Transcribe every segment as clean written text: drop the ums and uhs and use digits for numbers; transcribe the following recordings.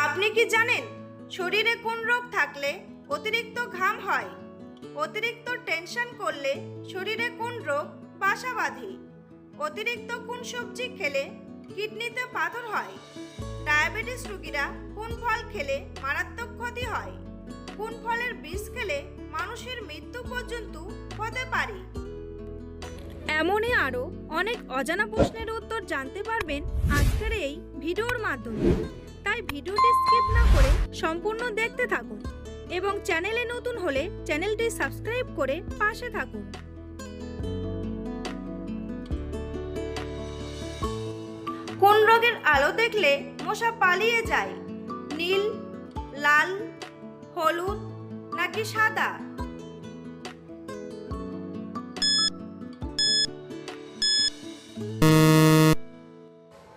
আপনি কি জানেন শরীরে কোন রোগ থাকলে অতিরিক্ত ঘাম হয়? অতিরিক্ত টেনশন করলে শরীরে কোন রোগ বাসা বাঁধে? অতিরিক্ত কোন সবজি খেলে কিডনিতে পাথর হয়? ডায়াবেটিস রোগীরা কোন ফল খেলে মারাত্মক ক্ষতি হয়? কোন ফলের বীজ খেলে মানুষের মৃত্যু পর্যন্ত হতে পারে? এমনই আরও অনেক অজানা প্রশ্নের উত্তর জানতে পারবেন আজকের এই ভিডিওর মাধ্যমে। তাই ভিডিওটি স্কিপ না করে সম্পূর্ণ দেখতে থাকুন এবং চ্যানেলে নতুন হলে চ্যানেলটি সাবস্ক্রাইব করে পাশে থাকুন। কোন রোগের আলো দেখলে মশা পালিয়ে যায়? নীল, লাল, হলুদ নাকি সাদা?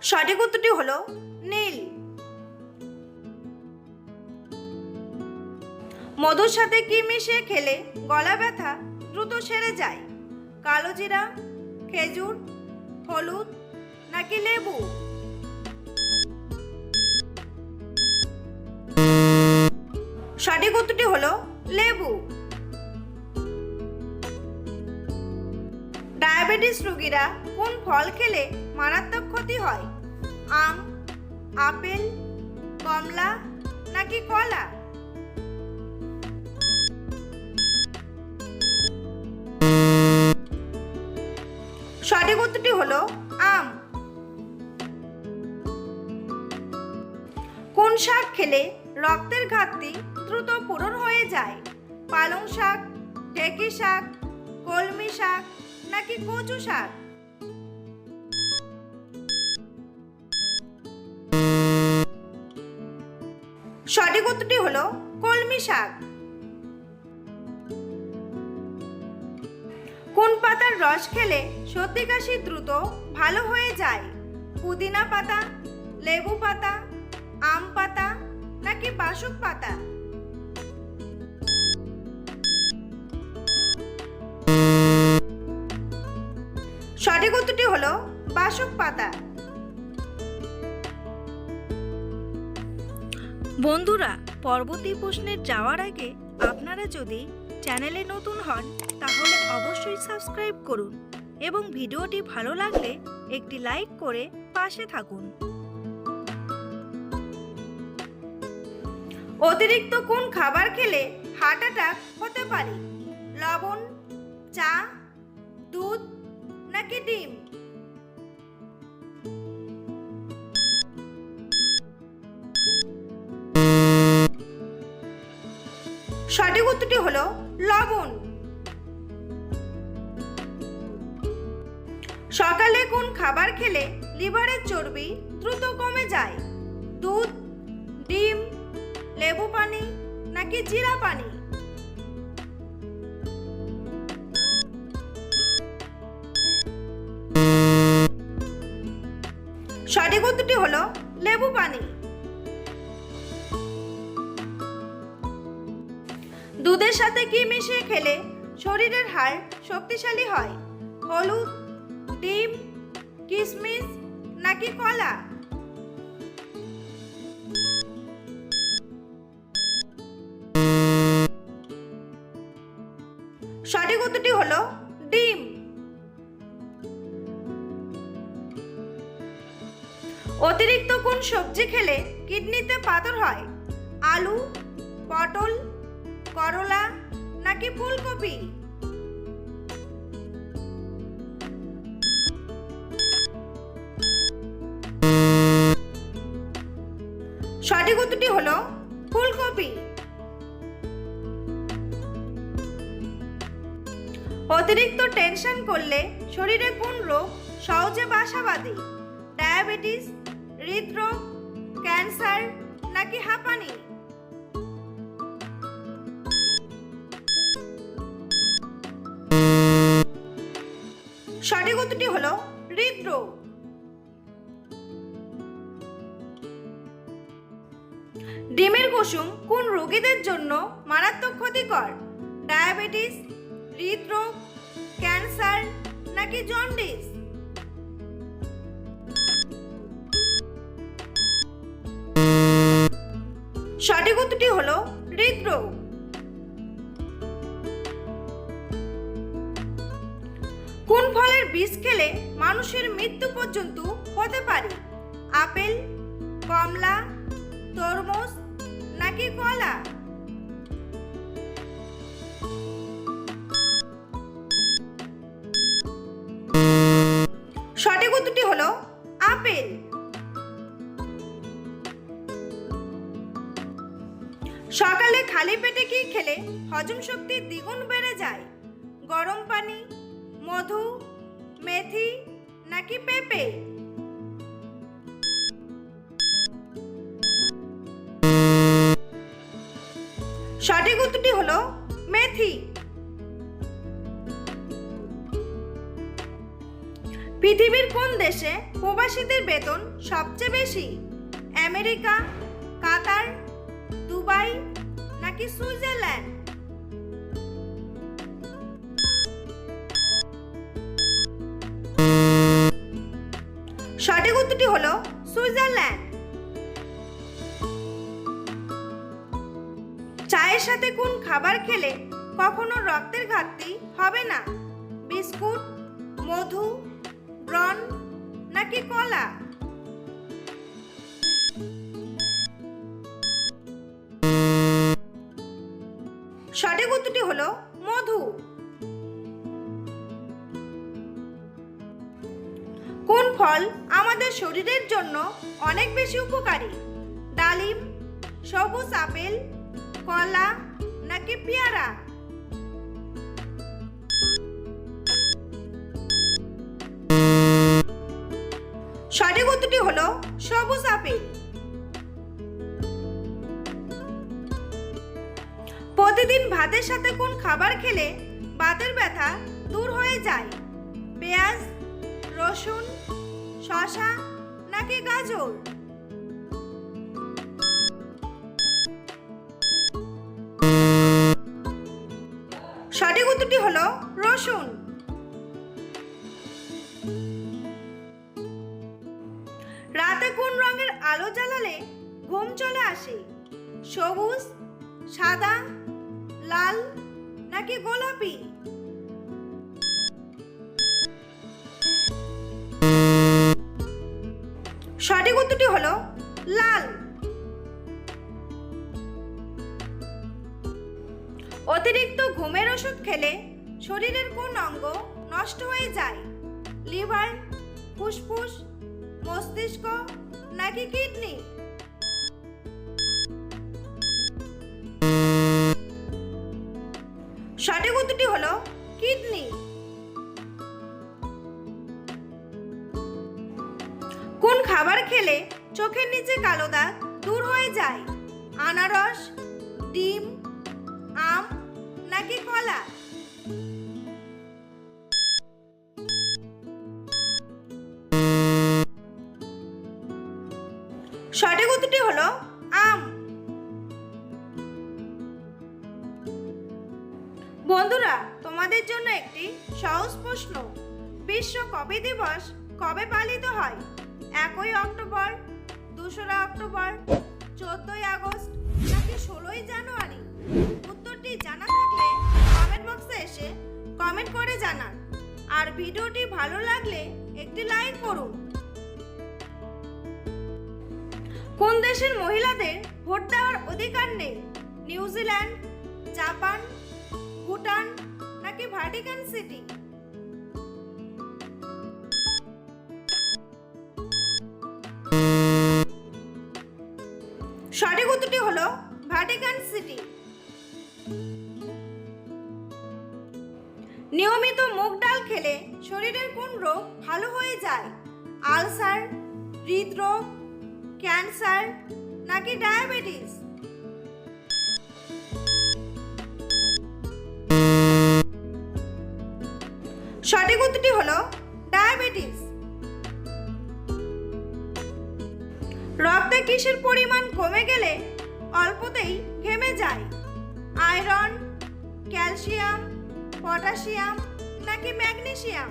সঠিক উত্তরটি হলো নীল। মধুর সাথে কি মিশিয়ে খেলে গলা ব্যথা দ্রুত সেরে যায়? কালো জিরা, খেজুর, হলুদ নাকি লেবু? সঠিক উত্তরটি হলো লেবু। ডায়াবেটিস রোগীরা কোন ফল খেলে মারাত্মক ক্ষতি হয়? আম, আপেল, কমলা নাকি কলা? সঠিক উত্তরটি হলো আম। কোন শাক খেলে রক্তের ঘাটতি দ্রুত পূরণ হয়ে যায়? পালং শাক, ঢেঁকি শাক, কলমি শাক নাকি কচু শাক? সঠিক উত্তরটি হলো কলমি শাক। কোন পাতার রস খেলে সর্দি কাশি দ্রুত ভালো হয়ে যায়? পুদিনা পাতা, লেবু পাতা, আম পাতা নাকি বাসক পাতা? সঠিক উত্তরটি হলো বাসক পাতা। বন্ধুরা, পরবর্তী প্রশ্নের যাওয়ার আগে আপনারা যদি চ্যানেলে নতুন হন তাহলে অবশ্যই সাবস্ক্রাইব করুন এবং ভিডিওটি ভালো লাগলে একটি লাইক করে পাশে থাকুন। অতিরিক্ত কোন খাবার খেলে হার্ট অ্যাটাক হতে পারে? লবণ, চা, দুধ নাকি ডিম? সঠিক উত্তরটি হলো লবণ। সকালে কোন খাবার খেলে লিভারের চর্বি দ্রুত কমে যায়? দুধ, ডিম, লেবু পানি নাকি জিরা পানি? সঠিক উত্তরটি হলো লেবু পানি। দুধের সাথে কি মিশিয়ে খেলে শরীরের হাড় শক্তিশালী হয়? হলুদ, ডিম, কিশমিশ নাকি কলা? সঠিক উত্তরটি হলো ডিম। অতিরিক্ত কোন সবজি খেলে কিডনিতে পাথর হয়? আলু, পটল, করলা নাকি ফুলকপি? সঠিক উত্তরটি হলো ফুলকপি। অতিরিক্ত টেনশন করলে শরীরে কোন রোগ সহজে বাসা বাঁধে? ডায়াবেটিস, হৃদরোগ, ক্যান্সার নাকি হাঁপানি? সঠিক উত্তরটি হলো হৃদরোগ। ডিমের কুসুম কোন রোগীদের জন্য মারাত্মক ক্ষতিকর? ডায়াবেটিস, হৃদরোগ, ক্যান্সার নাকি জন্ডিস? সঠিক উত্তরটি হলো হৃদরোগ। কোন ফলের বীজ খেলে মানুষের মৃত্যু পর্যন্ত হতে পারে? আপেল, কমলা, তরমুজ নাকি কলা? সঠিক উত্তরটি হলো আপেল। সকালে খালি পেটে কি খেলে হজম শক্তি দ্বিগুণ বেড়ে যায়? গরম পানি, মধু, মেথি নাকি পেঁপে? সঠিক উত্তরটি হলো মেথি। পৃথিবীর কোন দেশে প্রবাসীদের বেতন সবচেয়ে বেশি? আমেরিকা, কাতার, দুবাই নাকি সুইজারল্যান্ড? সঠিক উত্তরটি হলো সুইজারল্যান্ড। চায়ের সাথে কোন খাবার খেলে কখনো রক্তের ঘাটতি হবে না? বিস্কুট, মধু, ব্রন নাকি কলা? সঠিক উত্তরটি হলো মধু। কোন ফল আমাদের শরীরের জন্য অনেক বেশি উপকারী? ডালিম, সবুজ আপেল, কলা নাকি পেয়ারা? সঠিক উত্তরটি হলো সবুজ আপেল। প্রতিদিন ভাতের সাথে কোন খাবার খেলে বাতের ব্যথা দূর হয়ে যায়? পেঁয়াজ, রসুন, শসা নাকি গাজর? সঠিক উত্তরটি হলো রসুন। রাতে কোন রঙের আলো জ্বালালে ঘুম চলে আসে? সবুজ, সাদা, লাল নাকি গোলাপি? সঠিক উত্তরটি হলো লাল। অতিরিক্ত ঘুমের ওষুধ খেলে শরীরের কোন অঙ্গ নষ্ট হয়ে যায়? লিভার, ফুসফুস, মস্তিষ্ক নাকি কিডনি? সঠিক উত্তরটি হলো কিডনি। কোন খাবার খেলে চোখের নিচে কালো দাগ দূর হয়ে যায়? আনারস, ডিম, আম নাকি কলা? সঠিক উত্তরটি হলো আম। বন্ধুরা, তোমাদের জন্য একটি সহজ প্রশ্ন। বিশ্ব কফি দিবস কবে পালিত হয়? 1 অক্টোবর, 2 অক্টোবর, 14 আগস্ট নাকি 16 জানুয়ারি? উত্তরটি জানা থাকলে কমেন্ট বক্সে এসে কমেন্ট করে জানান। আর ভিডিওটি ভালো লাগলে একটি লাইক করুন। কোন দেশের মহিলাদের ভোট দেওয়ার অধিকার নেই? নিউজিল্যান্ড, জাপান, ভুটান নাকি ভ্যাটিকান সিটি? সঠিক উত্তরটি হলো ভ্যাটিকান সিটি। নিয়মিত মুগ ডাল খেলে শরীরের কোন রোগ ভালো হয়ে যায়? আলসার, হৃদরোগ, ক্যান্সার নাকি ডায়াবেটিস? সঠিক উত্তরটি হলো ডায়াবেটিস। রক্তে কিসের পরিমাণ কমে গেলে অল্পতেই ঘেমে যায়? আয়রন, ক্যালসিয়াম, পটাশিয়াম নাকি ম্যাগনেসিয়াম?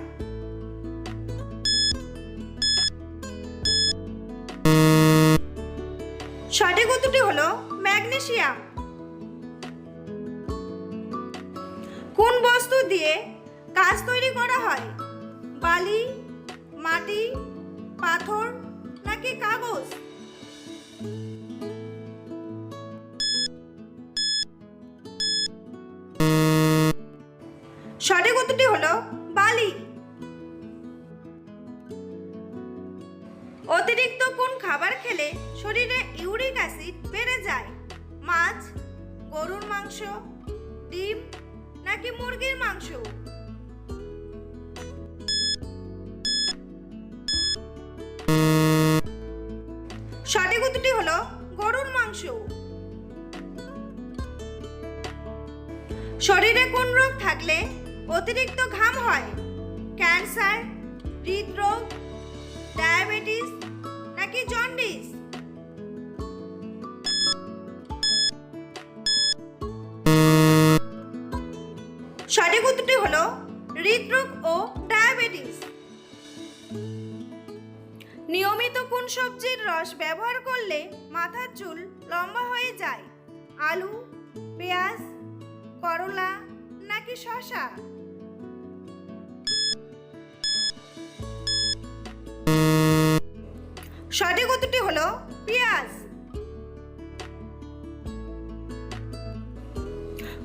সঠিক উত্তরটি হলো ম্যাগনেসিয়াম। কোন বস্তু দিয়ে কাঁচ তৈরি করা হয়? বালি, মাটি, পাথর নাকি কাগজ? সঠিক উত্তরটি হলো বালি। অতিরিক্ত কোন খাবার খেলে শরীরে ইউরিক অ্যাসিড বেড়ে যায়? মাছ, গরুর মাংস, ডিম নাকি মুরগির মাংস? সঠিক উত্তরটি হলো গরুর মাংস। শরীরে কোন রোগ থাকলে অতিরিক্ত ঘাম হয়? ক্যান্সার, হৃদরোগ, ডায়াবেটিস নাকি জন্ডিস? সঠিক উত্তরটি হলো হৃদরোগ ও ডায়াবেটিস। নিয়মিত কোন সবজির রস ব্যবহার করলে মাথার চুল লম্বা হয়ে যায়? আলু, পেঁয়াজ, করলা নাকি শসা? সঠিক উত্তরটি হলো পেঁয়াজ।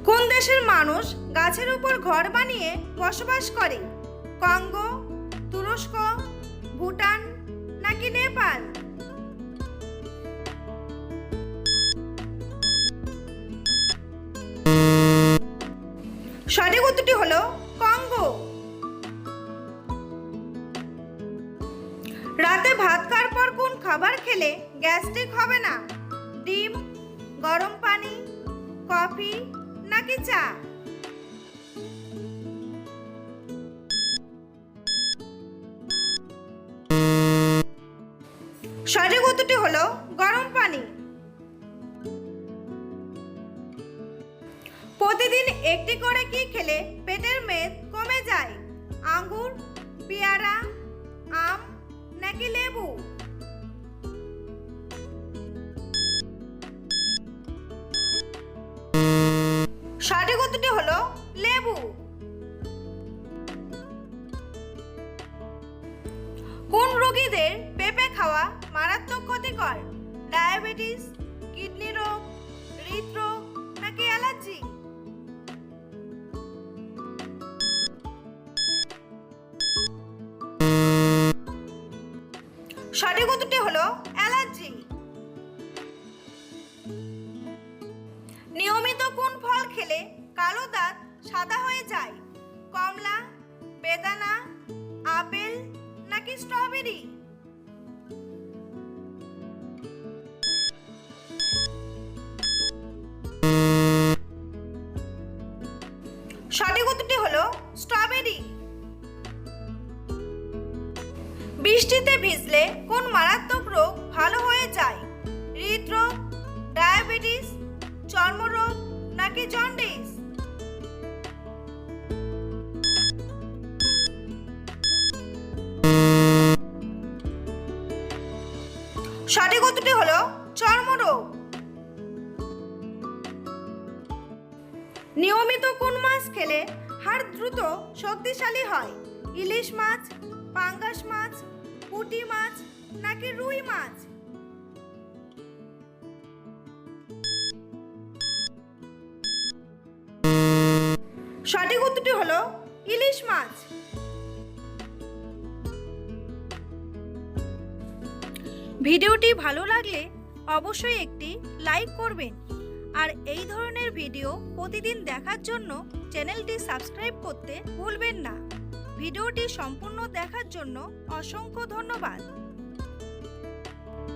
কোন দেশের মানুষ গাছের উপর ঘর বানিয়ে বসবাস করে? কঙ্গো, তুরস্ক, ভুটান নাকি নেপাল? সঠিক উত্তরটি হলো কঙ্গো। রাতে ভাত খাওয়ার পর কোন খাবার খেলে গ্যাস্ট্রিক হবে না? ডিম, গরম পানি, কফি নাকি চা? সঠিক উত্তরটি হলো গরম পানি। প্রতিদিন একটি করে কি খেলে পেটের মেদ কমে যায়? আঙ্গুর, পেয়ারা, আম নাকি লেবু? সঠিক উত্তরটি হলো লেবু। কোন রোগীদের পেঁপে খাওয়া মারাত্মক ক্ষতিকর? ডায়াবেটিস, কিডনি রোগ, হৃদরোগ নাকি অ্যালার্জি? সঠিক উত্তরটি হলো অ্যালার্জি। নিয়মিত কোন ফল খেলে কালো দাঁত সাদা হয়ে যায়? কমলা, বেদানা, আপেল নাকি স্ট্রবেরি? সঠিক উত্তরটি হলো স্ট্রবেরি। বৃষ্টিতে ভিজলে কোন মারাত্মক রোগ ভালো হয়ে যায়? হৃদরোগ, ডায়াবেটিস, চর্মরোগ নাকি জন্ডিস? সঠিক উত্তরটি হলো চর্মরোগ। নিয়মিত কোন মাছ খেলে হাড় দ্রুত শক্তিশালী হয়? ইলিশ মাছ, পাঙ্গাস মাছ, পুঁটি মাছ নাকি রুই মাছ? সঠিক উত্তরটি হলো ইলিশ মাছ। ভিডিওটি ভালো লাগলে অবশ্যই একটি লাইক করবেন আর এই ধরনের ভিডিও প্রতিদিন দেখার জন্য চ্যানেলটি সাবস্ক্রাইব করতে ভুলবেন না। ভিডিওটি সম্পূর্ণ দেখার জন্য অসংখ্য ধন্যবাদ।